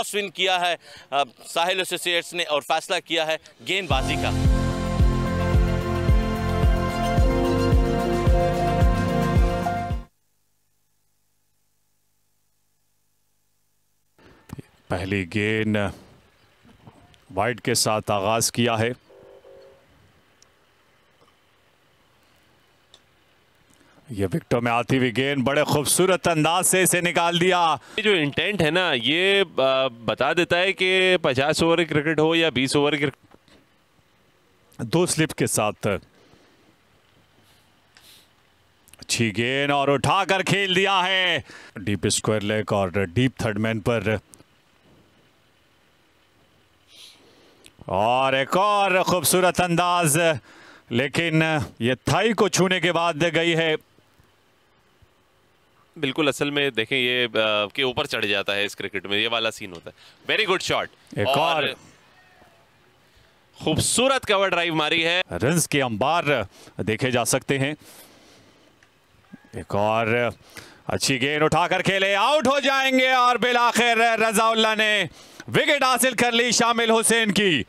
Toss win किया है साहिल associates ने और फैसला किया है गेंदबाजी का। पहली गेंद वाइड के साथ आगाज किया है। ये विकेटों में आती हुई गेंद बड़े खूबसूरत अंदाज से इसे निकाल दिया। जो इंटेंट है ना ये बता देता है कि 50 ओवर क्रिकेट हो या 20 ओवर क्रिकेट। 2 स्लिप के साथ अच्छी गेंद और उठाकर खेल दिया है डीप स्क्वायर लेग और डीप थर्ड मैन पर। और एक और खूबसूरत अंदाज, लेकिन ये थाई को छूने के बाद गई है। बिल्कुल, असल में देखें ये के ऊपर चढ़ जाता है इस क्रिकेट में, ये वाला सीन होता है। वेरी गुड शॉट, एक और खूबसूरत कवर ड्राइव मारी है। रन्स के अंबार देखे जा सकते हैं। एक और अच्छी गेंद उठाकर खेले, आउट हो जाएंगे और बिलाखिर रजाउल्लाह ने विकेट हासिल कर ली शामिल हुसैन की।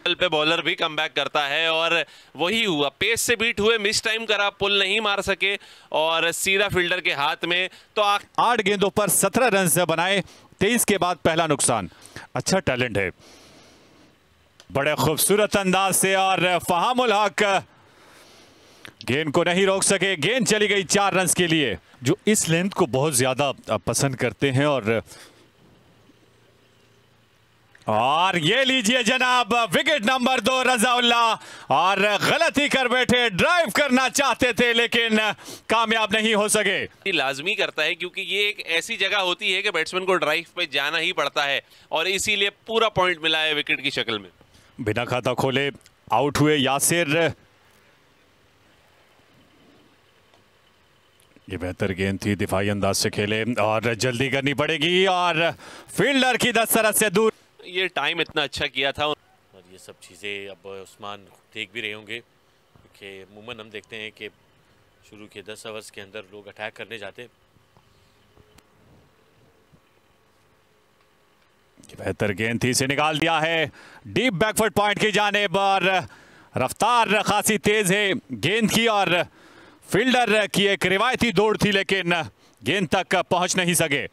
पे बॉलर भी कमबैक करता है और वही हुआ, पेस से बीट हुए, मिस टाइम करा, पुल नहीं मार सके और सीधा फील्डर के हाथ में। तो 8 गेंदों पर 17 रन बनाए, 23 के बाद पहला नुकसान। अच्छा टैलेंट है, बड़े खूबसूरत अंदाज से। और फहामुल हक गेंद को नहीं रोक सके, गेंद चली गई 4 रन के लिए, जो इस लेंथ को बहुत ज्यादा पसंद करते हैं। और ये लीजिए जनाब विकेट नंबर 2 रजाउल्लाह। और गलती कर बैठे, ड्राइव करना चाहते थे लेकिन कामयाब नहीं हो सके। लाजमी करता है क्योंकि ये एक ऐसी जगह होती है कि बैट्समैन को ड्राइव पे जाना ही पड़ता है और इसीलिए पूरा पॉइंट मिला है विकेट की शक्ल में। बिना खाता खोले आउट हुए यासिर। ये बेहतर गेंद थी, दिफाई अंदाज से खेले और जल्दी करनी पड़ेगी और फील्डर की दस्तरस से दूर। ये टाइम इतना अच्छा किया था और ये सब चीज़ें अब उस्मान देख भी रहे होंगे कि अमूमन हम देखते हैं कि शुरू के 10 ओवर्स के अंदर लोग अटैक करने जाते। ये बेहतर गेंद थी, इसे निकाल दिया है डीप बैकफुट पॉइंट की जानिब और रफ्तार खासी तेज है गेंद की और फील्डर की एक रिवायती दौड़ थी लेकिन गेंद तक पहुंच नहीं सके।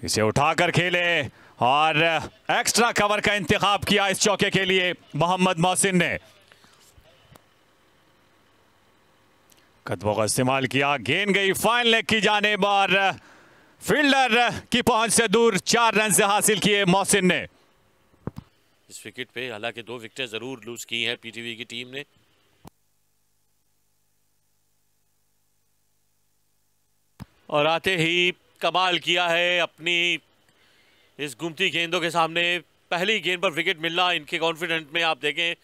इसे उठाकर खेले और एक्स्ट्रा कवर का इंतखाब किया इस चौके के लिए मोहम्मद मोहसिन ने। कदमों का इस्तेमाल किया, गेंद गई फाइन लेग की जानिब और फील्डर की पहुंच से दूर 4 रन से हासिल किए मोहसिन ने। इस विकेट पे हालांकि 2 विकेटें जरूर लूज की हैं पीटीवी की टीम ने। और आते ही कमाल किया है अपनी इस घूमती गेंदों के सामने। पहली गेंद पर विकेट मिलना इनके कॉन्फिडेंस में आप देखें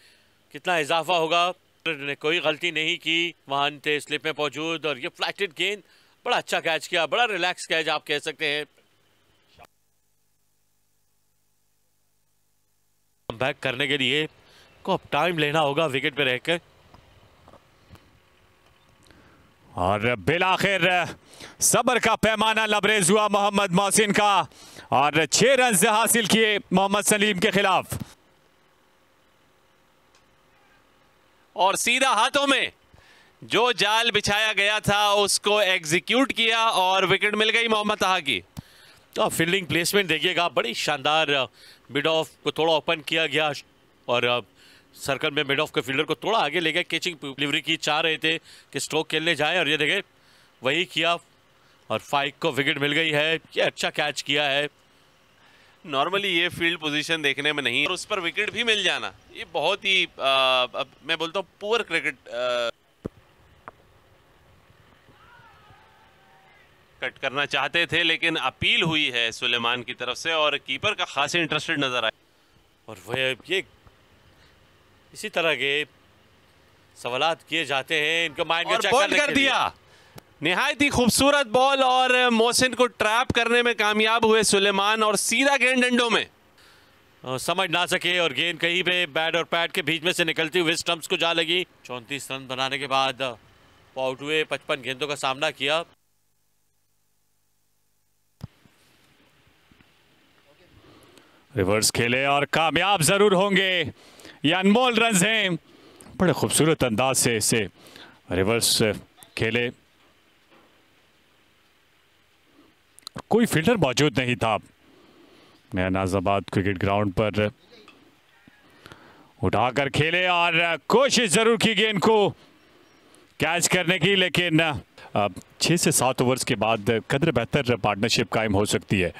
कितना इजाफा होगा। ने कोई गलती नहीं की, वहां थे स्लिप में मौजूद और ये फ्लैटेड गेंद, बड़ा अच्छा कैच किया, बड़ा रिलैक्स कैच आप कह सकते हैं। बैक करने के लिए को अब टाइम लेना होगा विकेट पे रहकर। और बिलाखिर सब्र का पैमाना लबरेज हुआ मोहम्मद मोहसिन का और 6 रन से हासिल किए मोहम्मद सलीम के खिलाफ। और सीधा हाथों में जो जाल बिछाया गया था उसको एग्जीक्यूट किया और विकेट मिल गई मोहम्मद ताहा की। तो फील्डिंग प्लेसमेंट देखिएगा, बड़ी शानदार। मिड ऑफ को थोड़ा ओपन किया गया और सर्कल में मिड ऑफ के फील्डर को थोड़ा आगे ले गए, कैचिंग डिलीवरी की चाह रहे थे कि स्ट्रोक खेलने जाए और ये देखे वही किया और 5 को विकेट मिल गई है। ये अच्छा कैच किया है। नॉर्मली ये फील्ड पोजीशन देखने में नहीं और उस पर विकेट भी मिल जाना ये बहुत ही मैं बोलता हूँ पुअर क्रिकेट। कट करना चाहते थे लेकिन अपील हुई है सुलेमान की तरफ से और कीपर का खास इंटरेस्टेड नजर आया। और वह ये इसी तरह के सवालात किए जाते हैं इनको माइंड में चेक बॉल कर दिया, निहायत ही खूबसूरत बॉल और मोहसिन को ट्रैप करने में कामयाब हुए सुलेमान और सीधा गेंद डंडों में समझ ना सके और गेंद कहीं पे बैट और पैड के बीच में से निकलती हुई स्टंप्स को जा लगी। 34 रन बनाने के बाद आउट हुए, 55 गेंदों का सामना किया। रिवर्स खेले और कामयाब जरूर होंगे। ये अनमोल रन हैं, बड़े खूबसूरत अंदाज से इसे रिवर्स खेले। कोई फील्डर मौजूद नहीं था। मैं नाजाबाद क्रिकेट ग्राउंड पर उठाकर खेले और कोशिश जरूर की गेंद को कैच करने की, लेकिन 6 से 7 ओवर्स के बाद कदर बेहतर पार्टनरशिप कायम हो सकती है।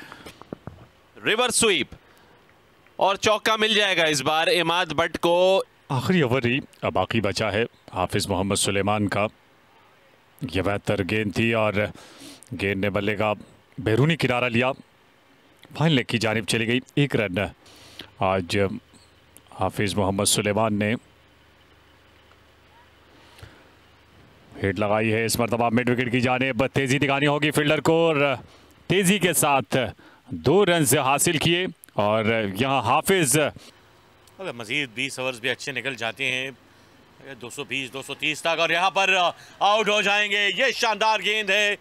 रिवर्स स्वीप और चौका मिल जाएगा इस बार इमाद भट्ट को। आखिरी ओवर ही अब बाकी बचा है हाफिज मोहम्मद सुलेमान का। यह बेहतर गेंद थी और गेंद ने बल्ले का बैरूनी किनारा लिया, फाइनल लेग की जानिब चली गई। 1 रन आज हाफिज मोहम्मद सुलेमान ने हिट लगाई है। इस मरतबा मिड विकेट की जानिब तेजी दिखानी होगी फील्डर को और तेजी के साथ 2 रन हासिल किए। और यहाँ हाफिज अगर मजीद 20 ओवर्स भी अच्छे निकल जाते हैं 220-230 तक और यहाँ पर आउट हो जाएंगे। ये शानदार गेंद है,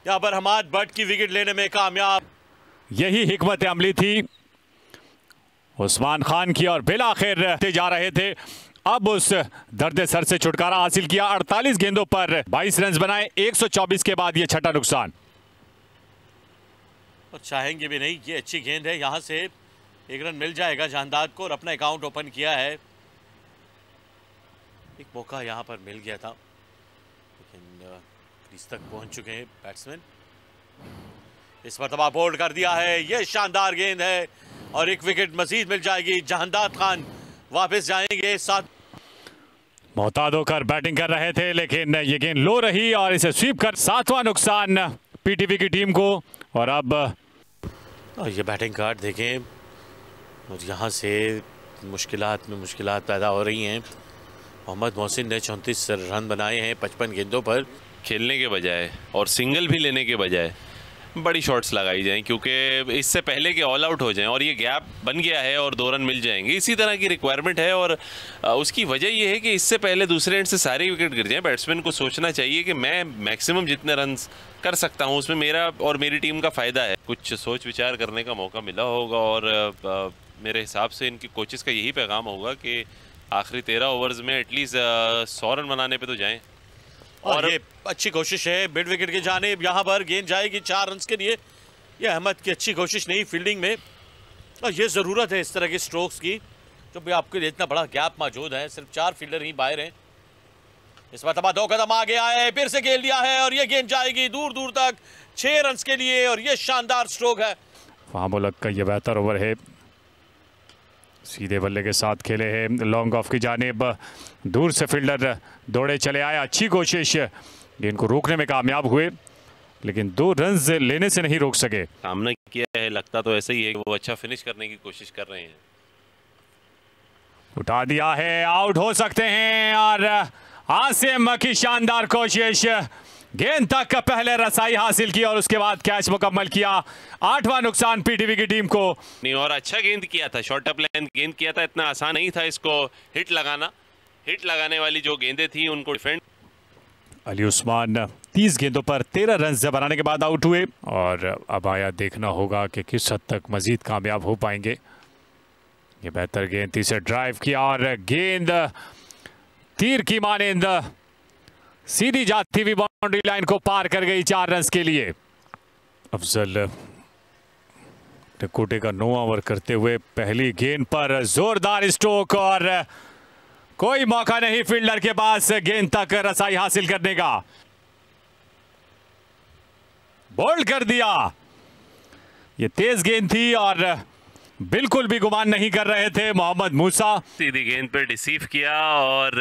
यहाँ पर इमाद भट्ट की विकेट लेने में कामयाब। यही हिकमत अमली थी उस्मान खान की और बिलाखिर जा रहे थे। अब उस दर्द सर से छुटकारा हासिल किया। 48 गेंदों पर 22 रन बनाए। 124 के बाद ये छठा नुकसान। और चाहेंगे भी नहीं, ये अच्छी गेंद है, यहाँ से 1 रन मिल जाएगा जानदाद को और अपना अकाउंट ओपन किया है। एक मौका यहाँ पर मिल गया था लेकिन क्रीज तक पहुँच चुके हैं बैट्समैन। इस मरतबा बोल्ड कर दिया है, ये शानदार गेंद है और 1 विकेट मजीद मिल जाएगी। जहांदाद खान वापस जाएंगे। 7 मोहताद होकर बैटिंग कर रहे थे लेकिन ये गेंद लो रही और इसे स्वीप कर 7वां नुकसान पीटीवी की टीम को। और अब ये बैटिंग कार्ड देखें और यहाँ से मुश्किलात में मुश्किलात पैदा हो रही हैं। मोहम्मद मोहसिन ने 34 रन बनाए हैं 55 गेंदों पर। खेलने के बजाय और सिंगल भी लेने के बजाय बड़ी शॉट्स लगाई जाएं क्योंकि इससे पहले कि ऑल आउट हो जाएं और ये गैप बन गया है और 2 रन मिल जाएंगे। इसी तरह की रिक्वायरमेंट है और उसकी वजह ये है कि इससे पहले दूसरे एंड से सारे विकेट गिर जाएं। बैट्समैन को सोचना चाहिए कि मैं मैक्सिमम जितने रन कर सकता हूं उसमें मेरा और मेरी टीम का फ़ायदा है। कुछ सोच विचार करने का मौका मिला होगा और मेरे हिसाब से इनकी कोचेस का यही पैगाम होगा कि आखिरी 13 ओवर्स में एटलीस्ट 100 रन बनाने पे तो जाएं। और ये अच्छी कोशिश है मिड विकेट की जानिब, यहाँ पर गेंद जाएगी 4 रन के लिए। ये अहमद की अच्छी कोशिश नहीं फील्डिंग में और ये ज़रूरत है इस तरह के स्ट्रोक्स की जो भी आपके लिए इतना बड़ा गैप मौजूद है। सिर्फ 4 फील्डर ही बाहर हैं। इस मरतबा 2 कदम आगे आए, फिर से खेल दिया है और ये गेंद जाएगी दूर दूर तक 6 रन के लिए और ये शानदार स्ट्रोक है। फाहमुल हक का ये बेहतर ओवर है, सीधे बल्ले के साथ खेले हैं। लॉन्ग ऑफ की जानिब दूर से फील्डर दौड़े चले आए। अच्छी कोशिश, गेंद को रोकने में कामयाब हुए लेकिन 2 रन लेने से नहीं रोक सके। सामना किया है, लगता तो ऐसा ही है कि वो अच्छा फिनिश करने की कोशिश कर रहे हैं। उठा दिया है, आउट हो सकते हैं और आसिम की शानदार कोशिश, गेंद तक पहले रसाई हासिल की और उसके बाद कैच मुकम्मल किया। 8वां नुकसान पीटीवी की टीम को। नहीं और अच्छा गेंद किया था, शॉर्ट अप लेंथ गेंद किया था, इतना आसान नहीं था इसको हिट लगाना। हिट लगाने वाली जो गेंदें थी उनको डिफेंड। अली उस्मान 30 गेंदों पर 13 रन बनाने के बाद आउट हुए और अब आया देखना होगा कि किस हद तक मजीद कामयाब हो पाएंगे। ये बेहतर गेंद थी, से ड्राइव किया और गेंद तीर की मानिंद सीधी जाती हुई बाउंड्री लाइन को पार कर गई 4 रन के लिए। अफजल कोटे का 9वां ओवर करते हुए पहली गेंद पर जोरदार स्ट्रोक और कोई मौका नहीं फील्डर के पास गेंद तक रसाई हासिल करने का। बोल्ड कर दिया। ये तेज गेंद थी और बिल्कुल भी गुमान नहीं कर रहे थे मोहम्मद मूसा। सीधी गेंद पे डिसीव किया और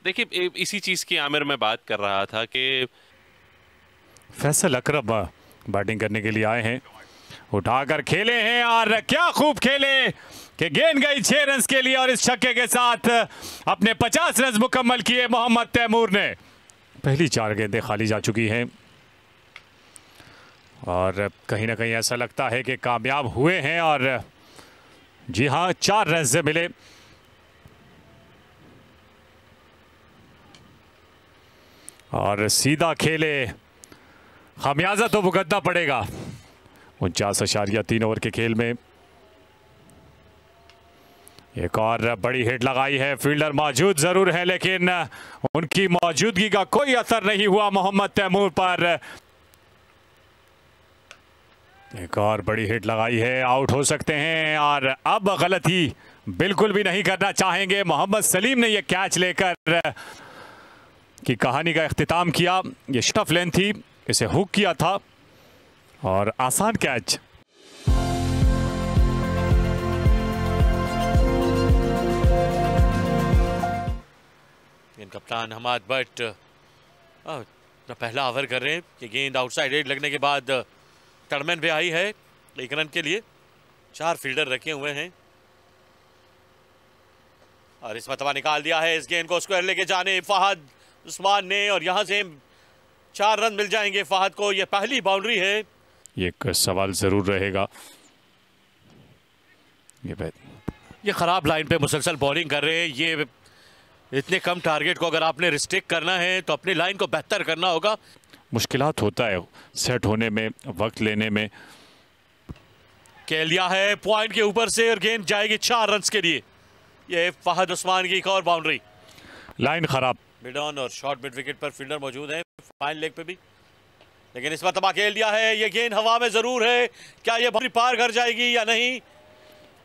देखिए इसी चीज की आमिर में बात कर रहा था कि फैसल अकरम बैटिंग करने के लिए आए हैं, उठाकर खेले हैं और क्या खूब खेले कि गेंद गई 6 रन के लिए और इस छक्के के साथ अपने 50 रन मुकम्मल किए मोहम्मद तैमूर ने। पहली 4 गेंदें खाली जा चुकी हैं और कहीं ना कहीं ऐसा लगता है कि कामयाब हुए हैं और जी हां 4 रन से मिले। और सीधा खेले, खमियाजा तो भुगतना पड़ेगा। 49.3 ओवर के खेल में एक और बड़ी हिट लगाई है। फील्डर मौजूद जरूर है लेकिन उनकी मौजूदगी का कोई असर नहीं हुआ मोहम्मद तैमूर पर। एक और बड़ी हिट लगाई है, आउट हो सकते हैं और अब गलती बिल्कुल भी नहीं करना चाहेंगे। मोहम्मद सलीम ने यह कैच लेकर की कहानी का इख्तिताम किया। यह स्टफ लेन थी, इसे हुक किया था और आसान कैच। कप्तान हमाद भट्ट अपना पहला ओवर कर रहे हैं कि गेंद आउटसाइड एज लगने के बाद टर्नमैन पे आई है 1 रन के लिए। 4 फील्डर रखे हुए हैं और इस मरतबा निकाल दिया है इस गेंद को स्क्वायर लेके जाने फहद उस्मान ने और यहां से 4 रन मिल जाएंगे फहद को। यह पहली बाउंड्री है। एक सवाल जरूर रहेगा, ये खराब लाइन पे मुसलसल बॉलिंग कर रहे हैं। ये इतने कम टारगेट को अगर आपने रिस्ट्रिक्ट करना है तो अपनी लाइन को बेहतर करना होगा। मुश्किलात होता है सेट होने में, वक्त लेने में। खेल दिया है पॉइंट के ऊपर से और गेंद जाएगी 4 रन के लिए। ये फहद उस्मान की एक और बाउंड्री। लाइन खराब, मिड ऑन और शॉर्ट मिड विकेट पर फील्डर मौजूद है फाइन लेग पे भी, लेकिन इस मरतबा खेल दिया है। ये गेंद हवा में जरूर है, क्या ये बाउंड्री पार कर जाएगी या नहीं।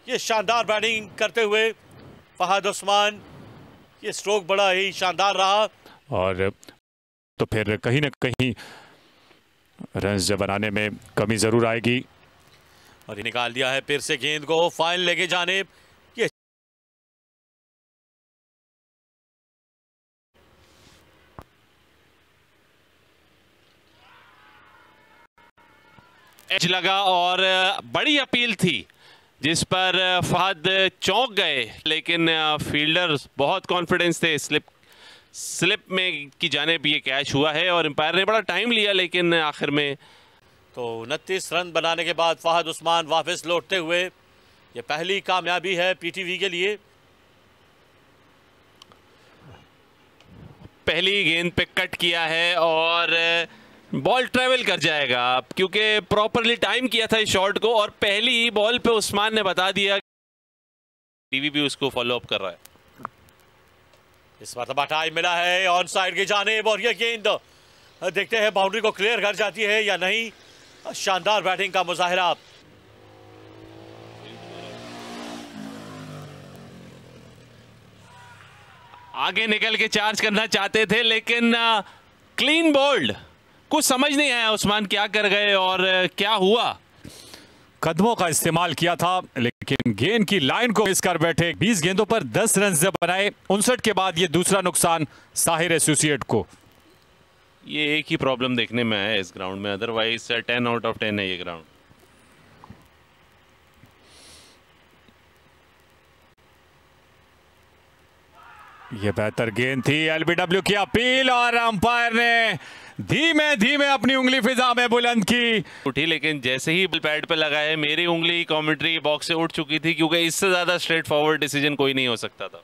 ये शानदार बैटिंग करते हुए फहद उस्मान, ये स्ट्रोक बड़ा ही शानदार रहा और तो फिर कहीं ना कहीं रन्स बनाने में कमी जरूर आएगी। और ये निकाल दिया है फिर से गेंद को फाइन लेके जाने। ये एज लगा और बड़ी अपील थी जिस पर फहद चौंक गए, लेकिन फील्डर बहुत कॉन्फिडेंस थे। स्लिप में की जाने भी ये कैच हुआ है और एम्पायर ने बड़ा टाइम लिया, लेकिन आखिर में तो 29 रन बनाने के बाद फहद उस्मान वापस लौटते हुए ये पहली कामयाबी है पीटीवी के लिए। पहली गेंद पे कट किया है और बॉल ट्रेवल कर जाएगा क्योंकि प्रॉपरली टाइम किया था इस शॉट को और पहली ही बॉल पे उस्मान ने बता दिया। टीवी भी उसको फॉलो अप कर रहा है। इस मरतबा टाइम मिला है ऑन साइड की जानिब और यह गेंद देखते हैं बाउंड्री को क्लियर कर जाती है या नहीं। शानदार बैटिंग का मुजाहिरा। आगे निकल के चार्ज करना चाहते थे लेकिन क्लीन बोल्ड, कुछ समझ नहीं आया उस्मान क्या कर गए और क्या हुआ। कदमों का इस्तेमाल किया था लेकिन गेंद की लाइन को मिस कर बैठे। 20 गेंदों पर 10 रन बनाए। 59 के बाद ये दूसरा नुकसान साहिर एसोसिएट को। ये एक ही प्रॉब्लम देखने में आया इस ग्राउंड में, अदरवाइज 10 आउट ऑफ 10 है ये ग्राउंड। ये बेहतर गेंद थी। एलबीडब्ल्यू की अपील और अंपायर ने धीमे धीमे अपनी उंगली फिजा में बुलंद की। उठी लेकिन जैसे ही पैड पे लगा है मेरी उंगली कमेंट्री बॉक्स से उठ चुकी थी क्योंकि इससे ज्यादा स्ट्रेट फॉरवर्ड डिसीजन कोई नहीं हो सकता था।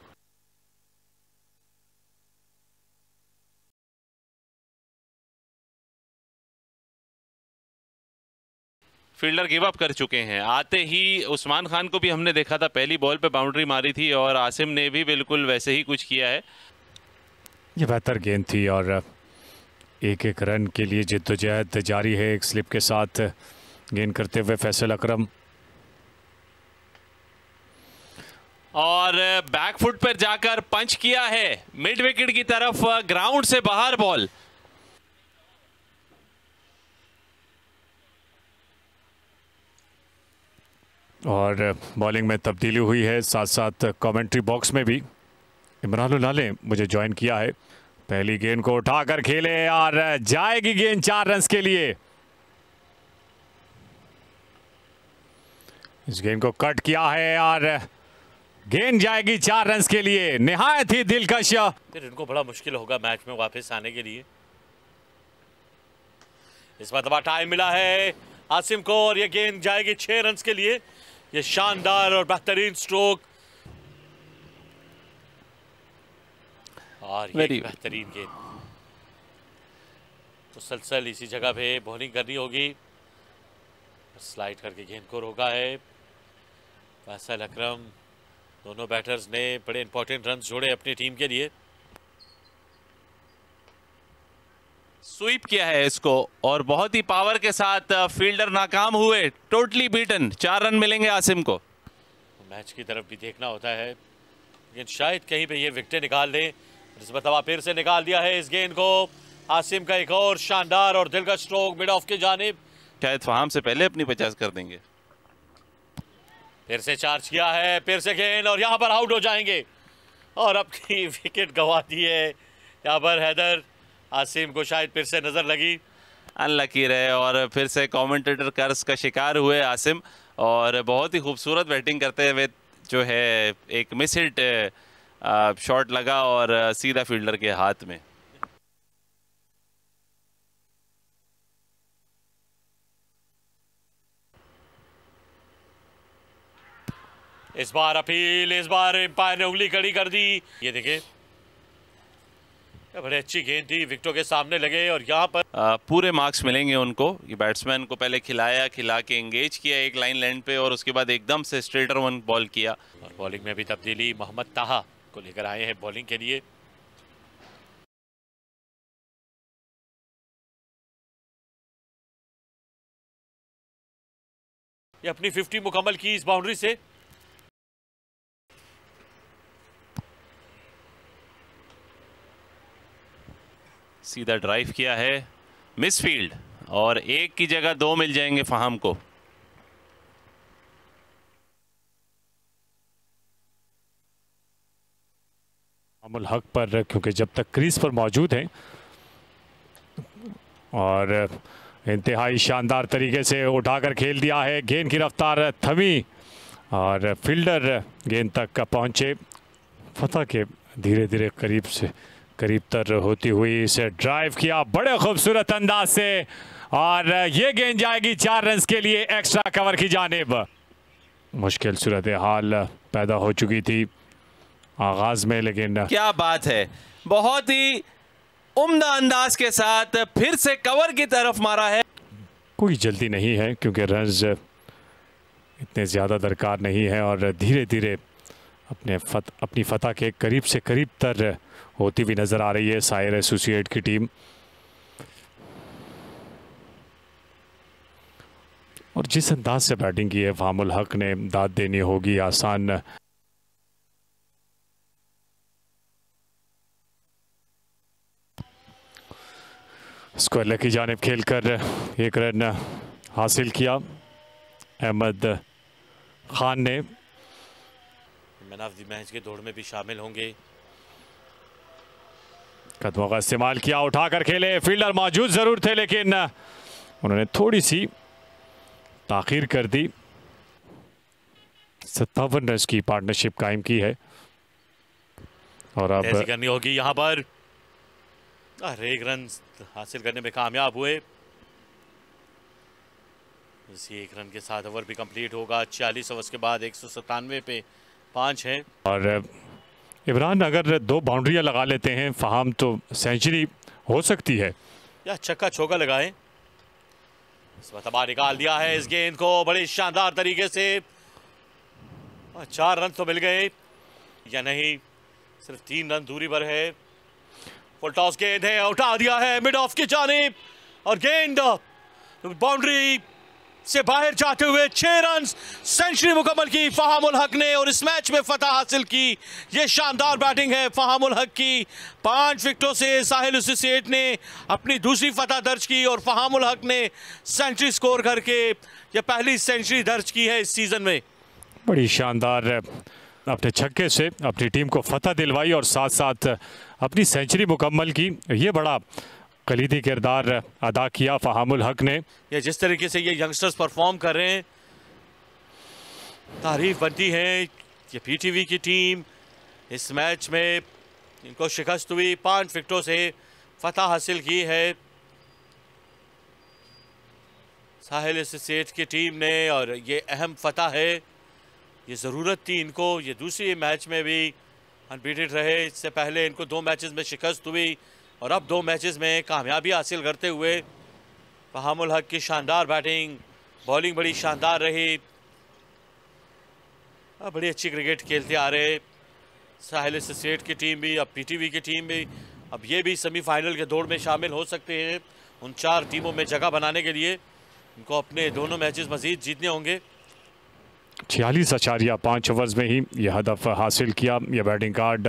फील्डर गिव अप कर चुके हैं। आते ही उस्मान खान को भी हमने देखा था, पहली बॉल पे बाउंड्री मारी थी और आसिम ने भी बिल्कुल वैसे ही कुछ किया है। ये बेहतर गेंद थी और एक एक रन के लिए जिद्दोजहद जारी है। एक स्लिप के साथ गेंद करते हुए फैसल अकरम और बैक फुट पर जाकर पंच किया है मिड विकेट की तरफ, ग्राउंड से बाहर बॉल। और बॉलिंग में तब्दीली हुई है, साथ साथ कमेंट्री बॉक्स में भी इमरान उल्लाह ने मुझे ज्वाइन किया है। पहली गेंद को उठाकर खेले और जाएगी गेंद 4 रन के लिए। इस गेंद को कट किया है और गेंद जाएगी 4 रन के लिए। निहायत ही दिलकश। फिर इनको बड़ा मुश्किल होगा मैच में वापस आने के लिए। इस मरतबा टाइम मिला है आसिम को और ये गेंद जाएगी 6 रन के लिए। ये शानदार और बेहतरीन स्ट्रोक और ये बेहतरीन गेंद। तो सलसल इसी जगह पे बॉलिंग करनी होगी। स्लाइड करके गेंद को रोका है फैसल अकरम। दोनों बैटर्स ने बड़े इंपॉर्टेंट रन जोड़े अपनी टीम के लिए। स्वीप किया है इसको और बहुत ही पावर के साथ फील्डर नाकाम हुए, टोटली बीटन। 4 रन मिलेंगे आसिम को। मैच की तरफ भी देखना होता है, लेकिन शायद कहीं पे ये विकेट निकाल लें। इस मरतबा फिर से निकाल दिया है इस गेंद को। आसिम का एक और शानदार और दिलकश स्ट्रोक मिड ऑफ की जानिब। शायद फहाम से पहले अपनी 50 कर देंगे। फिर से चार्ज किया है, फिर से गेंद और यहाँ पर आउट हो जाएंगे और अपनी विकेट गंवा दी है यहाँ पर हैदर। आसिम को शायद फिर से नजर लगी, अनलकी रहे और फिर से कमेंटेटर कर्ज का शिकार हुए आसिम। और बहुत ही खूबसूरत बैटिंग करते हुए जो है एक मिस हिट शॉट लगा और सीधा फील्डर के हाथ में। इस बार अपील, इस बार एम्पायर ने उंगली खड़ी कर दी। ये देखिए बड़ी अच्छी गेंद थी, विकेटों के सामने लगे और यहाँ पर पूरे मार्क्स मिलेंगे उनको। ये बैट्समैन को पहले खिला के एंगेज किया एक लाइन लेंथ पे और उसके बाद एकदम से स्ट्रेटर वन बॉल किया। और बॉलिंग में भी तब्दीली, मोहम्मद ताहा को लेकर आए हैं बॉलिंग के लिए। ये अपनी 50 मुकम्मल की इस बाउंड्री से। सीधा ड्राइव किया है, मिस फील्ड और एक की जगह 2 मिल जाएंगे फहाम को। फहामुल हक पर, क्योंकि जब तक क्रीज पर मौजूद हैं और इंतहाई शानदार तरीके से उठाकर खेल दिया है। गेंद की रफ्तार थमी और फील्डर गेंद तक पहुंचे। फतह के धीरे धीरे करीब तर होती हुई इसे ड्राइव किया बड़े खूबसूरत अंदाज से और ये गेंद जाएगी 4 रन के लिए एक्स्ट्रा कवर की जानिब। मुश्किल सूरत हाल पैदा हो चुकी थी आगाज में, लेकिन क्या बात है, बहुत ही उम्दा अंदाज के साथ फिर से कवर की तरफ मारा है। कोई जल्दी नहीं है क्योंकि रन्स इतने ज़्यादा दरकार नहीं है और धीरे धीरे अपनी फतह के करीब से करीब तर होती हुई नज़र आ रही है सायर एसोसिएट की टीम। और जिस अंदाज से बैटिंग की है फहामुल हक ने, दाद देनी होगी आसान। स्क्वायर की जानिब खेलकर 1 रन हासिल किया अहमद खान ने। मैन ऑफ द मैच के दौड़ में भी शामिल होंगे। कदमों का इस्तेमाल किया, उठाकर खेले, फील्डर मौजूद जरूर थे लेकिन उन्होंने थोड़ी सी ताखीर कर दी। 57 रन की पार्टनरशिप कायम की है और अब ऐसी करनी होगी यहाँ पर। 1 रन हासिल करने में कामयाब हुए। इसी 1 रन के साथ ओवर भी कंप्लीट होगा। 46 ओवर्स के बाद 197 पे 5 हैं। और इमरान अगर 2 बाउंड्रियां लगा लेते हैं फहाम तो सेंचुरी हो सकती है। या छक्का चौका लगाए। इस मरतबा निकाल दिया है इस गेंद को बड़ी शानदार तरीके से। 4 रन तो मिल गए या नहीं, सिर्फ 3 रन दूरी पर है। फुल टॉस गेंद है, उठा दिया है मिड ऑफ की जानिब और गेंद बाउंड्री से बाहर जाते हुए 6 रन, सेंचुरी मुकम्मल की फहामुल हक ने और इस मैच में फतह हासिल की। ये शानदार बैटिंग है फहामुल हक की। 5 विकेटों से साहिल एसोसिएट ने अपनी दूसरी फतह दर्ज की और फहामुल हक ने सेंचुरी स्कोर करके ये पहली सेंचुरी दर्ज की है इस सीजन में। बड़ी शानदार अपने छक्के से अपनी टीम को फतह दिलवाई और साथ साथ अपनी सेंचुरी मुकम्मल की। ये बड़ा कलीदी किरदार अदा किया फहामुल हक ने। ये जिस तरीके से ये यंगस्टर्स परफॉर्म कर रहे हैं, तारीफ बनती है। ये पीटीवी की टीम इस मैच में इनको शिकस्त हुई, 5 विकेटों से फतह हासिल की है साहिल एसोसिएट की टीम ने और ये अहम फतह है। ये ज़रूरत थी इनको। ये दूसरी मैच में भी अनबीटेड रहे। इससे पहले इनको 2 मैचेस में शिकस्त हुई और अब 2 मैचेस में कामयाबी हासिल करते हुए फहामुल हक की शानदार बैटिंग, बॉलिंग बड़ी शानदार रही। बड़ी अच्छी क्रिकेट खेलते आ रहे साहिल एसोसिएट की टीम भी, अब पीटीवी की टीम भी, अब ये भी सेमीफाइनल के दौड़ में शामिल हो सकते हैं। उन 4 टीमों में जगह बनाने के लिए इनको अपने दोनों मैचेस मजीद जीतने होंगे। 46.5 ओवर्स में ही यह हदफ हासिल किया। यह बैटिंग कार्ड